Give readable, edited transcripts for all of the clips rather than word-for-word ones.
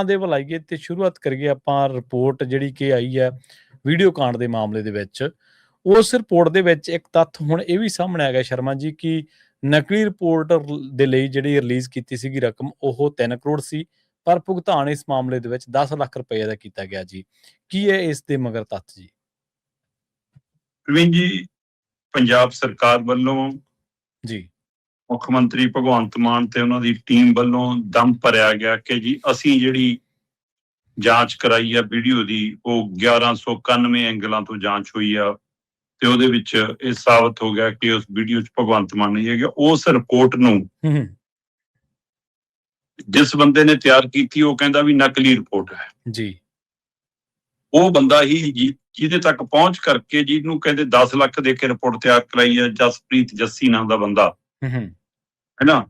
ਦੇ ਭਲਾਈਏ ਤੇ ਸ਼ੁਰੂਆਤ ਕਰੀਏ ਆਪਾਂ ਰਿਪੋਰਟ ਜਿਹੜੀ ਕਿ ਆਈ ਹੈ ਵੀਡੀਓ ਕਾਂਡ ਦੇ ਮਾਮਲੇ ਦੇ ਵਿੱਚ। ਉਸ ਰਿਪੋਰਟ ਦੇ ਵਿੱਚ ਇੱਕ ਤੱਥ ਹੁਣ ਇਹ ਵੀ ਸਾਹਮਣੇ ਆ ਗਿਆ ਸ਼ਰਮਾ ਜੀ ਕਿ ਨਕਲੀ ਰਿਪੋਰਟ ਦੇ ਲਈ ਜਿਹੜੀ ਰਿਲੀਜ਼ ਕੀਤੀ ਸੀਗੀ ਰਕਮ ਉਹ 3 ਕਰੋੜ ਸੀ, ਪਰ ਭੁਗਤਾਨ ਇਸ ਮਾਮਲੇ ਦੇ ਵਿੱਚ 10 ਲੱਖ ਰੁਪਏ ਦਾ ਕੀਤਾ ਗਿਆ ਜੀ। ਕੀ ਹੈ ਇਸ ਦੇ ਮਗਰ ਤੱਥ ਜੀ? ਪ੍ਰਵੀਨ ਜੀ, ਪੰਜਾਬ ਸਰਕਾਰ ਵੱਲੋਂ ਜੀ ਮੁੱਖ ਮੰਤਰੀ ਭਗਵੰਤ ਮਾਨ ਤੇ ਉਹਨਾਂ ਦੀ ਟੀਮ ਵੱਲੋਂ ਦਮ ਭਰਿਆ ਗਿਆ ਕਿ ਜੀ ਅਸੀਂ ਜਿਹੜੀ ਜਾਂਚ ਕਰਾਈ ਆ ਵੀਡੀਓ ਦੀ ਉਹ 1191 ਐਂਗਲਾਂ ਤੋਂ ਜਾਂਚ ਹੋਈ ਆ ਤੇ ਉਹਦੇ ਵਿੱਚ ਇਹ ਸਾਬਤ ਹੋ ਗਿਆ ਕਿ ਉਸ ਵੀਡੀਓ 'ਚ ਭਗਵੰਤ ਮਾਨ ਨਹੀਂ ਹੈਗਾ। ਉਸ ਰਿਪੋਰਟ ਨੂੰ ਜਿਸ ਬੰਦੇ ਨੇ ਤਿਆਰ ਕੀਤੀ ਉਹ ਕਹਿੰਦਾ ਵੀ ਨਕਲੀ ਰਿਪੋਰਟ ਹੈ ਜੀ। ਉਹ ਬੰਦਾ ਹੀ ਜਿਹਦੇ ਤੱਕ ਪਹੁੰਚ ਕਰਕੇ ਜਿਹਨੂੰ ਕਹਿੰਦੇ 10 ਲੱਖ ਦੇ ਕੇ ਰਿਪੋਰਟ ਤਿਆਰ ਕਰਾਈ ਹੈ, ਜਸਪ੍ਰੀਤ ਜੱਸੀ ਨਾਮ ਦਾ ਬੰਦਾ ਹੈ ਨਾ,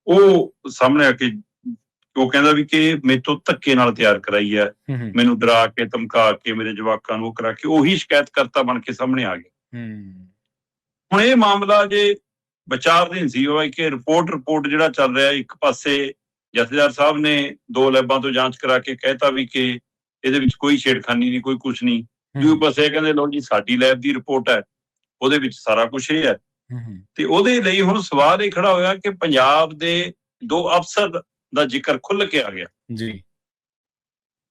ਉਹ ਸਾਹਮਣੇ ਆ ਕੇ ਉਹ ਕਹਿੰਦਾ ਵੀ ਕਿ ਮੇਰੇ ਤੋਂ ਧੱਕੇ ਨਾਲ ਤਿਆਰ ਕਰਾਈ ਹੈ, ਮੈਨੂੰ ਡਰਾ ਕੇ ਧਮਕਾ ਕੇ ਮੇਰੇ ਜਵਾਕਾਂ ਨੂੰ ਕਰਾ ਕੇ ਉਹੀ ਸ਼ਿਕਾਇਤਕਰਤਾ ਬਣ ਕੇ ਸਾਹਮਣੇ ਆ ਗਿਆ। ਹੁਣ ਇਹ ਮਾਮਲਾ ਜੇ ਵਿਚਾਰਧੀਨ ਸੀ ਉਹ ਕਿ ਰਿਪੋਰਟ ਜਿਹੜਾ ਚੱਲ ਰਿਹਾ, ਇੱਕ ਪਾਸੇ ਜਥੇਦਾਰ ਸਾਹਿਬ ਨੇ 2 ਲੈਬਾਂ ਤੋਂ ਜਾਂਚ ਕਰਾ ਕੇ ਕਹਿਤਾ ਵੀ ਕਿ ਇਹਦੇ ਵਿੱਚ ਕੋਈ ਛੇੜਖਾਨੀ ਨਹੀਂ, ਕੋਈ ਕੁਛ ਨਹੀਂ। ਦੂਜੇ ਪਾਸੇ ਕਹਿੰਦੇ ਲੋ ਜੀ ਸਾਡੀ ਲੈਬ ਦੀ ਰਿਪੋਰਟ ਹੈ, ਉਹਦੇ ਵਿੱਚ ਸਾਰਾ ਕੁਛ ਇਹ ਹੈ। ਤੇ ਉਹਦੇ ਲਈ ਹੁਣ ਸਵਾਲ ਇਹ ਖੜਾ ਹੋਇਆ ਕਿ ਪੰਜਾਬ ਦੇ 2 ਅਫਸਰ ਦਾ ਜ਼ਿਕਰ ਖੁੱਲ ਕੇ ਆ ਗਿਆ ਜੀ।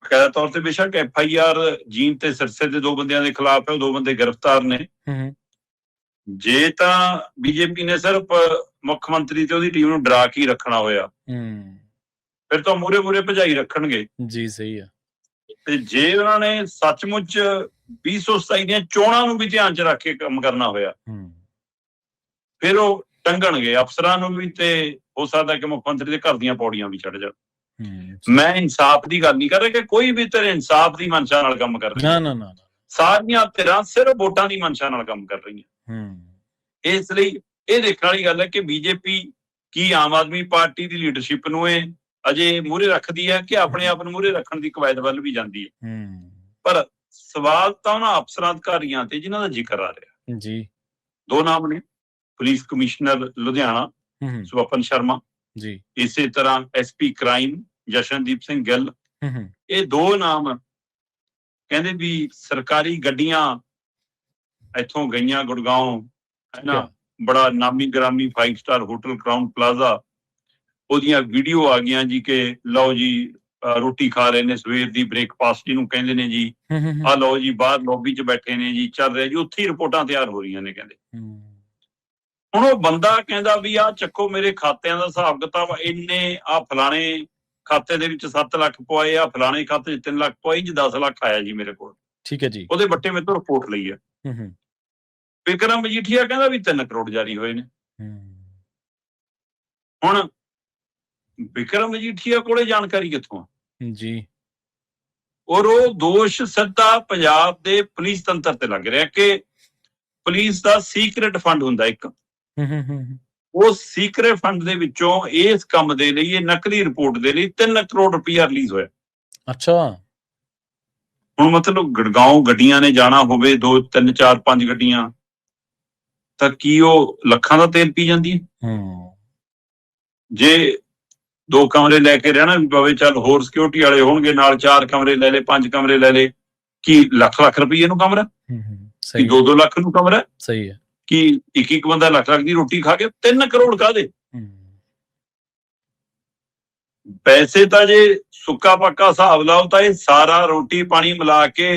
ਬਕਾਇਦਾ ਤੌਰ ਤੇ ਬੇਸ਼ੱਕ FIR ਜੀਨ ਤੇ ਸਿਰਸੇ ਦੇ 2 ਬੰਦਿਆਂ ਦੇ ਖਿਲਾਫ ਹੈ, ਉਹ 2 ਬੰਦੇ ਗ੍ਰਿਫਤਾਰ ਨੇ। ਜੇ ਤਾਂ ਬੀਜੇਪੀ ਨੇ ਸਿਰਫ ਮੁੱਖ ਮੰਤਰੀ ਤੇ ਉਹਦੀ ਟੀਮ ਨੂੰ ਡਰਾ ਕੇ ਰੱਖਣਾ ਹੋਇਆ ਫਿਰ ਤਾਂ ਮੂਰੇ ਭਜਾਈ ਰੱਖਣਗੇ ਜੀ। ਸਹੀ ਹੈ। ਤੇ ਜੇ ਉਹਨਾਂ ਨੇ ਸੱਚਮੁੱਚ 2027 ਦੀਆਂ ਚੋਣਾਂ ਨੂੰ ਵੀ ਧਿਆਨ 'ਚ ਰੱਖ ਕੇ ਕੰਮ ਕਰਨਾ ਹੋਇਆ ਫਿਰ ਉਹ ਟੰਗਣਗੇ ਅਫਸਰਾਂ ਨੂੰ ਵੀ, ਤੇ ਹੋ ਸਕਦਾ ਕਿ ਮੁੱਖ ਮੰਤਰੀ ਦੇ ਘਰ ਦੀਆਂ ਪੌੜੀਆਂ ਵੀ ਚੜ ਜਾਣ। ਮੈਂ ਇਨਸਾਫ ਦੀ ਗੱਲ ਨਹੀਂ ਕਰ ਰਿਹਾ ਕਿ ਕੋਈ ਵੀ ਤੇਰੇ ਇਨਸਾਫ ਦੀ ਮਨਸ਼ਾ ਨਾਲ ਕੰਮ ਕਰ ਰਿਹਾ, ਨਾ ਸਾਰੀਆਂ ਧਿਰਾਂ ਸਿਰਫ ਵੋਟਾਂ ਦੀ ਮਨਸ਼ਾ ਨਾਲ ਕੰਮ ਕਰ ਰਹੀਆਂ। ਇਸ ਲਈ ਇਹ ਦੇਖਣ ਵਾਲੀ ਗੱਲ ਹੈ ਕਿ ਬੀਜੇਪੀ ਕੀ ਆਮ ਆਦਮੀ ਪਾਰਟੀ ਦੀ ਲੀਡਰਸ਼ਿਪ ਨੂੰ ਇਹ ਅਜੇ ਮੂਹਰੇ ਰੱਖਦੀ ਹੈ ਕਿ ਆਪਣੇ ਆਪ ਨੂੰ ਮੂਹਰੇ ਰੱਖਣ ਦੀ ਕਵਾਇਦ ਵੱਲ ਵੀ ਜਾਂਦੀ ਹੈ। ਪਰ ਸਵਾਲ ਤਾਂ ਉਹਨਾਂ ਅਫਸਰਾਂ ਅਧਿਕਾਰੀਆਂ ਤੇ ਜਿਨ੍ਹਾਂ ਦਾ ਜ਼ਿਕਰ ਆ ਰਿਹਾ ਜੀ। 2 ਨਾਮ ਨੇ, ਪੁਲਿਸ ਕਮਿਸ਼ਨਰ ਲੁਧਿਆਣਾ ਸਵਪਨ ਸ਼ਰਮਾ ਜੀ, ਇਸੇ ਤਰ੍ਹਾਂ SP ਕ੍ਰਾਈਮ ਜਸ਼ਨਦੀਪ ਸਿੰਘ ਗਿੱਲ। ਇਹ 2 ਨਾਮ ਕਹਿੰਦੇ ਵੀ ਸਰਕਾਰੀ ਗੱਡੀਆਂ ਇੱਥੋਂ ਗਈਆਂ ਗੁੜਗਾਉਂ, ਹੈ ਨਾ, ਬੜਾ ਨਾਮੀ ਗ੍ਰਾਮੀ 5 ਸਟਾਰ ਹੋਟਲ ਕਰਾਊਨ ਪਲਾਜ਼ਾ, ਉਹਦੀਆਂ ਵੀਡੀਓ ਆ ਗਈਆਂ ਜੀ ਕਿ ਲਓ ਜੀ ਰੋਟੀ ਖਾ ਰਹੇ ਨੇ ਸਵੇਰ ਦੀ, ਬ੍ਰੇਕਫਾਸਟ ਜਿਹਨੂੰ ਕਹਿੰਦੇ ਨੇ ਜੀ, ਆਹ ਲਓ ਜੀ ਬਾਹਰ ਲੌਬੀ 'ਚ ਬੈਠੇ ਨੇ ਜੀ, ਚੱਲ ਰਿਹਾ ਜੀ, ਉੱਥੇ ਹੀ ਰਿਪੋਰਟਾਂ ਤਿਆਰ ਹੋ ਰਹੀਆਂ ਨੇ ਕਹਿੰਦੇ। ਹੁਣ ਉਹ ਬੰਦਾ ਕਹਿੰਦਾ ਵੀ ਆਹ ਚੱਕੋ ਮੇਰੇ ਖਾਤਿਆਂ ਦਾ ਹਿਸਾਬ ਕਿਤਾਬ ਇੰਨੇ, ਆਹ ਫਲਾਣੇ ਖਾਤੇ ਦੇ ਵਿੱਚ 7 ਲੱਖ ਪਵਾਏ, ਆ ਫਲਾਣੇ ਖਾਤੇ 'ਚ 3 ਲੱਖ ਪਵਾਏ ਜੀ, 10 ਲੱਖ ਆਇਆ ਜੀ ਮੇਰੇ ਕੋਲ। ਠੀਕ ਹੈ ਜੀ। ਉਹਦੇ ਬੱਟੇ ਮੇਰੇ ਤੋਂ ਰਿਪੋਰਟ ਲਈ ਹੈ। ਵਿਕਰਮ ਮਜੀਠੀਆ ਕਹਿੰਦਾ ਵੀ 3 ਕਰੋੜ ਜਾਰੀ ਹੋਏ ਨੇ। ਹੁਣ ਵਿਕਰਮ ਮਜੀਠੀਆ ਕੋਲੇ ਜਾਣਕਾਰੀ ਕਿੱਥੋਂ ਆ ਜੀ? ਔਰ ਉਹ ਦੋਸ਼ ਸਿੱਧਾ ਪੰਜਾਬ ਦੇ ਪੁਲਿਸ ਤੰਤਰ ਤੇ ਲੱਗ ਰਿਹਾ ਕਿ ਪੁਲਿਸ ਦਾ ਸੀਕ੍ਰੇਟ ਫੰਡ ਹੁੰਦਾ ਇੱਕ, ਉਹ ਸੀਕ੍ਰੇਟ ਫੰਡ ਦੇ ਵਿੱਚੋਂ ਇਸ ਕੰਮ ਦੇ ਲਈ, ਇਹ ਨਕਲੀ ਰਿਪੋਰਟ ਦੇ ਲਈ 3 ਕਰੋੜ ਰੁਪਇਆ ਰਿਲੀਜ਼ ਹੋਇਆ। ਅੱਛਾ। ਹੁਣ ਮਤਲਬ ਗੁੜਗਾਉਂ ਗੱਡੀਆਂ ਨੇ ਜਾਣਾ ਹੋਵੇ 2 3 4 5 ਗੱਡੀਆਂ, ਤਾਂ ਕੀ ਉਹ ਲੱਖਾਂ ਦਾ ਤੇਲ ਪੀ ਜਾਂਦੀ ਹੈ? ਜੇ 2 ਕਮਰੇ ਲੈ ਕੇ ਰਹਿਣਾ ਵੀ ਪਵੇ, ਚੱਲ ਹੋਰ ਸਿਕਿਉਰਿਟੀ ਵਾਲੇ ਹੋਣਗੇ ਨਾਲ, 4 ਕਮਰੇ ਲੈ ਲੈ, 5 ਕਮਰੇ ਲੈ ਲੈ, ਕੀ ਲੱਖ ਰੁਪਏ ਨੂੰ ਕਮਰਾ, ਕੀ 2 ਲੱਖ ਨੂੰ ਕਮਰਾ? ਸਹੀ ਹੈ। ਕਿ ਇੱਕ ਬੰਦਾ ਲੱਖ ਦੀ ਰੋਟੀ ਖਾ ਕੇ 3 ਕਰੋੜ ਕਾਹਦੇ? ਪੈਸੇ ਤਾਂ ਜੇ ਸੁੱਕਾ ਪੱਕਾ ਹਿਸਾਬ ਲਾਓ ਤਾਂ ਇਹ ਸਾਰਾ ਰੋਟੀ ਪਾਣੀ ਮਿਲਾ ਕੇ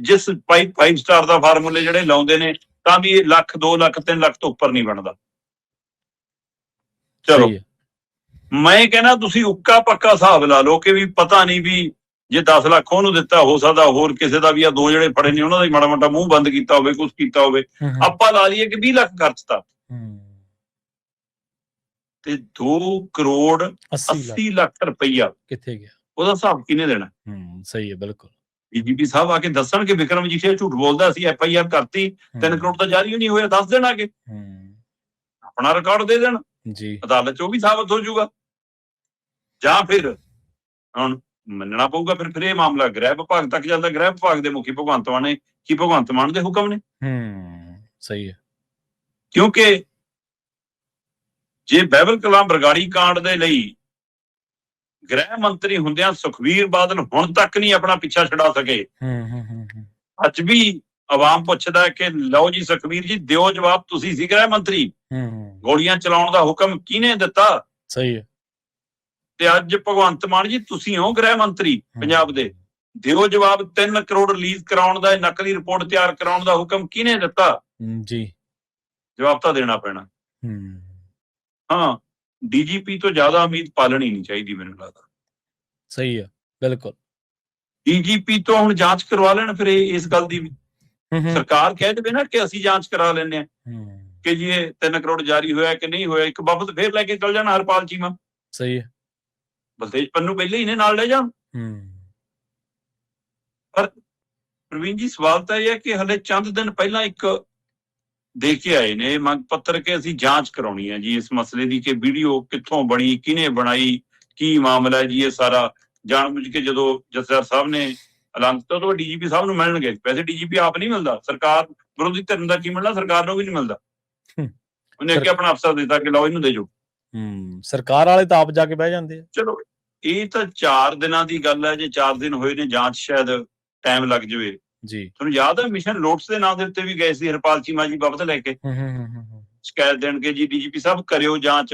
ਜਿਸ 5 ਸਟਾਰ ਦਾ ਫਾਰਮੂਲੇ ਜਿਹੜੇ ਲਾਉਂਦੇ ਨੇ ਤਾਂ ਵੀ ਇਹ ਲੱਖ 2 ਲੱਖ 3 ਲੱਖ ਤੋਂ ਉੱਪਰ ਨਹੀਂ ਬਣਦਾ। ਚਲੋ ਮੈਂ ਕਹਿੰਦਾ ਤੁਸੀਂ ਉੱਕਾ ਪੱਕਾ ਹਿਸਾਬ ਲਾ ਲਓ ਕਿ ਵੀ ਪਤਾ ਨਹੀਂ ਵੀ ਜੇ 10 ਲੱਖ ਉਹਨੂੰ ਦਿੱਤਾ, ਹੋ ਸਕਦਾ ਹੋਰ ਕਿਸੇ ਦਾ ਵੀ ਆ 2 ਜਿਹੜੇ ਫੜੇ ਨੇ ਉਹਨਾਂ ਦਾ ਹੀ ਮਾੜਾ ਮੋਟਾ ਮੂੰਹ ਬੰਦ ਕੀਤਾ ਹੋਵੇ, ਕੁਛ ਕੀਤਾ ਹੋਵੇ, ਆਪਾਂ ਲਾ ਲਈਏ ਕਿ 20 ਲੱਖ ਖਰਚਤਾ ਤੇ 2 ਕਰੋੜ 80 ਲੱਖ ਰੁਪਈਆ ਕਿੱਥੇ ਗਿਆ? ਉਹਦਾ ਹਿਸਾਬ ਕਿਹਨੇ ਦੇਣਾ? ਸਹੀ ਹੈ, ਬਿਲਕੁਲ। DGP ਸਾਹਿਬ ਆ ਕੇ ਦੱਸਣ ਕਿ ਵਿਕਰਮ ਮਜੀਠੀਆ ਝੂਠ ਬੋਲਦਾ, ਅਸੀਂ FIR ਕਰਤੀ, 3 ਕਰੋੜ ਤਾਂ ਜਾਰੀ ਨਹੀਂ ਹੋਇਆ, ਦੱਸ ਦੇਣ ਆ ਕੇ, ਆਪਣਾ ਰਿਕਾਰਡ ਦੇ ਦੇਣ ਜੀ, ਅਦਾਲਤ 'ਚ ਉਹ ਵੀ ਸਾਬਤ ਹੋ ਜਾਊਗਾ। ਜਾਂ ਫਿਰ ਹੁਣ ਮੰਨਣਾ ਪਊਗਾ ਫਿਰ ਇਹ ਮਾਮਲਾ ਗ੍ਰਹਿ ਵਿਭਾਗ ਤੱਕ ਜਾਂਦਾ। ਗ੍ਰਹਿ ਵਿਭਾਗ ਦੇ ਮੁਖੀ ਭਗਵੰਤ ਮਾਨ ਨੇ, ਕੀ ਭਗਵੰਤ ਮਾਨ ਦੇ ਹੁਕਮ ਨੇ? ਸਹੀ ਹੈ। ਕਿਉਂਕਿ ਜੇ ਬਹਿਬਲ ਕਲਾਂ ਬਰਗਾੜੀ ਕਾਂਡ ਦੇ ਲਈ ਗ੍ਰਹਿ ਮੰਤਰੀ ਹੁੰਦਿਆਂ ਸੁਖਬੀਰ ਬਾਦਲ ਹੁਣ ਤੱਕ ਨਹੀਂ ਆਪਣਾ ਪਿੱਛਾ ਛਡਾ ਸਕੇ। ਅੱਜ ਵੀ ਆਵਾਮ ਪੁੱਛਦਾ ਕਿ ਲਓ ਜੀ ਸੁਖਬੀਰ ਜੀ ਦਿਓ ਜਵਾਬ, ਤੁਸੀਂ ਸੀ ਗ੍ਰਹਿ ਮੰਤਰੀ, ਗੋਲੀਆਂ ਚਲਾਉਣ ਦਾ ਹੁਕਮ ਕਿਹਨੇ ਦਿੱਤਾ? ਸਹੀ ਹੈ। ਤੇ ਅੱਜ ਭਗਵੰਤ ਮਾਨ ਜੀ ਤੁਸੀਂ ਹੋ ਗ੍ਰਹਿ ਮੰਤਰੀ ਪੰਜਾਬ ਦੇ, ਦਿਓ ਜਵਾਬ। 3 ਕਰੋੜ ਰਿਲੀਜ਼ ਕਰਾਉਣ ਦਾ, ਨਕਲੀ ਰਿਪੋਰਟ ਤਿਆਰ ਕਰਾਉਣ ਦਾ ਹੁਕਮ ਕਿਹਨੇ ਦਿੱਤਾ? ਜੀ ਜਵਾਬ ਤਾਂ ਦੇਣਾ ਪੈਣਾ। ਹਾਂ, ਡੀਜੀਪੀ ਤੋਂ ਜ਼ਿਆਦਾ ਉਮੀਦ ਪਾਲਣੀ ਨਹੀਂ ਚਾਹੀਦੀ ਮੈਨੂੰ ਲੱਗਦਾ। ਸਹੀ ਹੈ, ਬਿਲਕੁਲ। ਡੀਜੀਪੀ ਤੋਂ ਹੁਣ ਜਾਂਚ ਕਰਵਾ ਲੈਣ ਫਿਰ ਇਸ ਗੱਲ ਦੀ ਵੀ। ਸਰਕਾਰ ਕਹਿ ਦੇਵੇ ਨਾ ਕਿ ਅਸੀਂ ਜਾਂਚ ਕਰਾ ਲੈਂਦੇ ਹਾਂ ਕਿ ਜੀ ਇਹ 3 ਕਰੋੜ ਜਾਰੀ ਹੋਇਆ ਕਿ ਨਹੀਂ ਹੋਇਆ, ਇੱਕ ਵਫਦ ਫੇਰ ਲੈ ਕੇ ਚੱਲ ਜਾਣਾ ਹਰਪਾਲ ਚੀਮਾ। ਸਹੀ ਹੈ। ਬਲਤੇਜ ਪੰਨੂ ਪਹਿਲੇ ਹੀ ਨੇ ਨਾਲ ਲੈ ਜਾਣ। ਪਰ ਪ੍ਰਵੀਨ ਜੀ ਸਵਾਲ ਤਾਂ ਇਹ ਹੈ ਕਿ ਹਲੇ ਚੰਦ ਦਿਨ ਪਹਿਲਾਂ ਇੱਕ ਦੇ ਕੇ ਆਏ ਨੇ ਮੰਗ ਪੱਤਰ ਕਿ ਅਸੀਂ ਜਾਂਚ ਕਰਾਉਣੀ ਹੈ ਜੀ ਇਸ ਮਸਲੇ ਦੀ, ਕਿ ਵੀਡੀਓ ਕਿੱਥੋਂ ਬਣੀ, ਕਿਹਨੇ ਬਣਾਈ, ਕੀ ਮਾਮਲਾ ਹੈ ਜੀ ਇਹ ਸਾਰਾ। ਜਾਣਬੁੱਝ ਕੇ ਜਦੋਂ ਜਥੇਦਾਰ ਸਾਹਿਬ ਨੇ ਐਲਾਨ ਕੀਤਾ ਤਾਂ ਡੀਜੀਪੀ ਸਾਹਿਬ ਨੂੰ ਮਿਲਣਗੇ। ਵੈਸੇ ਡੀਜੀਪੀ ਆਪ ਨਹੀਂ ਮਿਲਦਾ, ਸਰਕਾਰ ਵਿਰੋਧੀ ਧਿਰ ਦਾ ਕੀ ਮਿਲਣਾ, ਸਰਕਾਰ ਨੂੰ ਵੀ ਨਹੀਂ ਮਿਲਦਾ। ਉਹਨੇ ਅੱਗੇ ਆਪਣਾ ਅਫਸਰ ਦਿੱਤਾ ਕਿ ਲਓ ਇਹਨੂੰ ਦੇ ਜਾਓ। ਸਰਕਾਰ ਵਾਲੇ ਤਾਂ ਆਪ ਜਾ ਕੇ ਬਹਿ ਜਾਂਦੇ ਆ। ਚਲੋ ਇਹ ਤਾਂ 4 ਦਿਨਾਂ ਦੀ ਗੱਲ ਹੈ, ਜੇ 4 ਦਿਨ ਹੋਏ ਨੇ ਜਾਂਚ ਸ਼ਾਇਦ ਟਾਈਮ ਲੱਗ ਜਾਵੇ ਜੀ। ਤੁਹਾਨੂੰ ਯਾਦ ਹੈ ਮਿਸ਼ਨ ਲੋਟਸ ਦੇ ਨਾਂ ਦੇ ਉੱਤੇ ਵੀ ਗਏ ਸੀ ਹਰਪਾਲ ਚੀਮਾ ਜੀ ਬਾਬਤ ਲੈ ਕੇ ਸ਼ਿਕਾਇਤ ਦੇਣਗੇ ਜੀ ਡੀਜੀਪੀ ਸਾਹਿਬ ਕਰਿਓ ਜਾਂਚ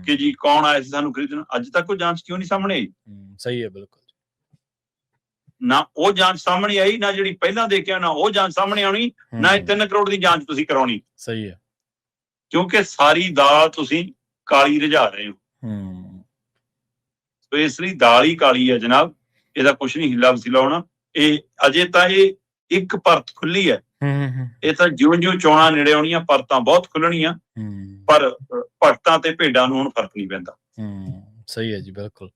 ਕਿ ਜੀ ਕੌਣ ਆਇਆ ਸੀ ਸਾਨੂੰ ਖਰੀਦਣ। ਅੱਜ ਤੱਕ ਉਹ ਜਾਂਚ ਕਿਉਂ ਨਹੀਂ ਸਾਹਮਣੇ ਆਈ? ਸਹੀ ਹੈ, ਬਿਲਕੁਲ। ਨਾ ਉਹ ਜਾਂਚ ਸਾਹਮਣੇ ਆਈ, ਨਾ ਜਿਹੜੀ ਪਹਿਲਾਂ ਦੇਖਿਆ ਨਾ ਉਹ ਜਾਂਚ ਸਾਹਮਣੇ ਆਉਣੀ, ਨਾ 3 ਕਰੋੜ ਦੀ ਜਾਂਚ ਤੁਸੀਂ ਕਰਾਉਣੀ। ਸਹੀ ਹੈ, ਕਿਉਂਕਿ ਸਾਰੀ ਦਾਲ ਤੁਸੀਂ ਕਾਲੀ ਰਝਾ ਰਹੇ ਹੋ। ਸੋ ਇਸ ਲਈ ਦਾਲ ਹੀ ਕਾਲੀ ਹੈ ਜਨਾਬ, ਇਹਦਾ ਕੁਛ ਨਹੀਂ ਹਿੱਲਾ ਵਸੀਲਾ ਹੋਣਾ। ਇਹ ਅਜੇ ਤਾਂ ਇਹ ਇੱਕ ਪਰਤ ਖੁੱਲੀ ਹੈ, ਇਹ ਤਾਂ ਜਿਉਂ-ਜਿਉਂ ਚੋਣਾਂ ਨੇੜੇ ਆਉਣੀਆਂ ਪਰਤਾਂ ਬਹੁਤ ਖੁੱਲਣੀਆਂ, ਪਰ ਭਗਤਾਂ ਤੇ ਭੇਡਾਂ ਨੂੰ ਹੁਣ ਫਰਕ ਨਹੀਂ ਪੈਂਦਾ। ਸਹੀ ਹੈ ਜੀ, ਬਿਲਕੁਲ।